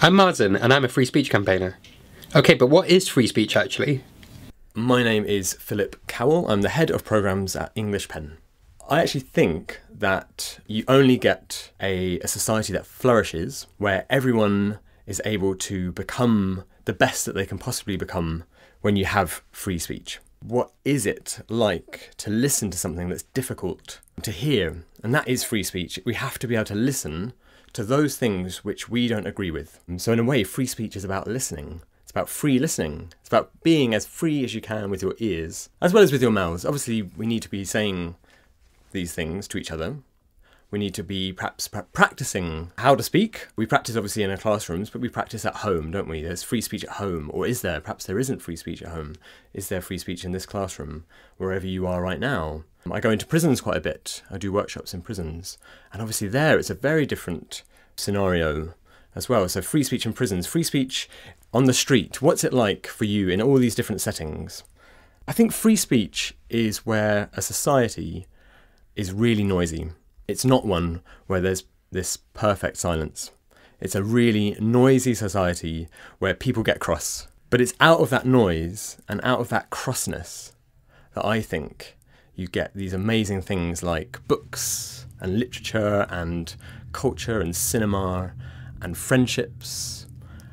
I'm Martin, and I'm a free speech campaigner. Okay, but what is free speech actually? My name is Philip Cowell. I'm the head of programmes at English Pen. I actually think that you only get a society that flourishes where everyone is able to become the best that they can possibly become when you have free speech. What is it like to listen to something that's difficult to hear? And that is free speech. We have to be able to listen to those things which we don't agree with. And so in a way, free speech is about listening. It's about free listening. It's about being as free as you can with your ears, as well as with your mouths. Obviously, we need to be saying these things to each other. We need to be perhaps practicing how to speak. We practice obviously in our classrooms, but we practice at home, don't we? There's free speech at home, or is there? Perhaps there isn't free speech at home. Is there free speech in this classroom, wherever you are right now? I go into prisons quite a bit. I do workshops in prisons. And obviously there it's a very different scenario as well. So free speech in prisons, free speech on the street. What's it like for you in all these different settings? I think free speech is where a society is really noisy. It's not one where there's this perfect silence. It's a really noisy society where people get cross. But it's out of that noise and out of that crossness that I think you get these amazing things like books and literature and culture and cinema and friendships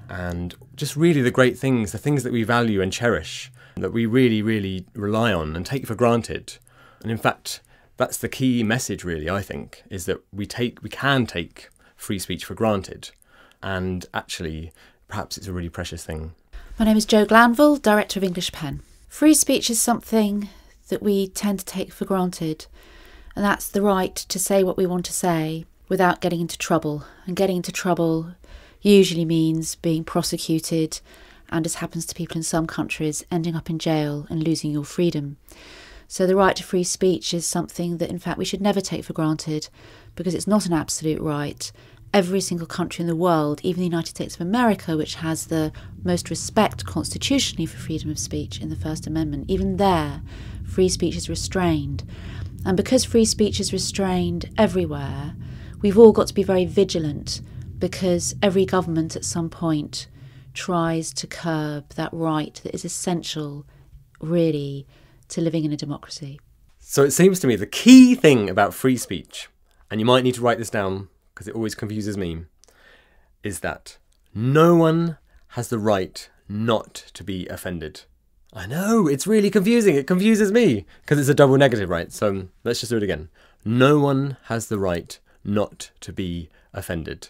and just really the great things, the things that we value and cherish, that we really, really rely on and take for granted. And in fact, that's the key message really, I think, is that we can take free speech for granted. And actually, perhaps it's a really precious thing. My name is Jo Glanville, Director of English Pen. Free speech is something that we tend to take for granted, and that's the right to say what we want to say without getting into trouble. And getting into trouble usually means being prosecuted and, as happens to people in some countries, ending up in jail and losing your freedom. So the right to free speech is something that in fact we should never take for granted, because it's not an absolute right. Every single country in the world, even the United States of America, which has the most respect constitutionally for freedom of speech in the First Amendment, even there, free speech is restrained. And because free speech is restrained everywhere, we've all got to be very vigilant, because every government at some point tries to curb that right that is essential, really, to living in a democracy. So it seems to me the key thing about free speech, and you might need to write this down because it always confuses me, is that no one has the right not to be offended. I know, it's really confusing. It confuses me because it's a double negative, right? So let's just do it again. No one has the right not to be offended.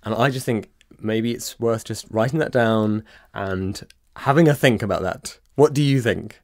And I just think maybe it's worth just writing that down and having a think about that. What do you think?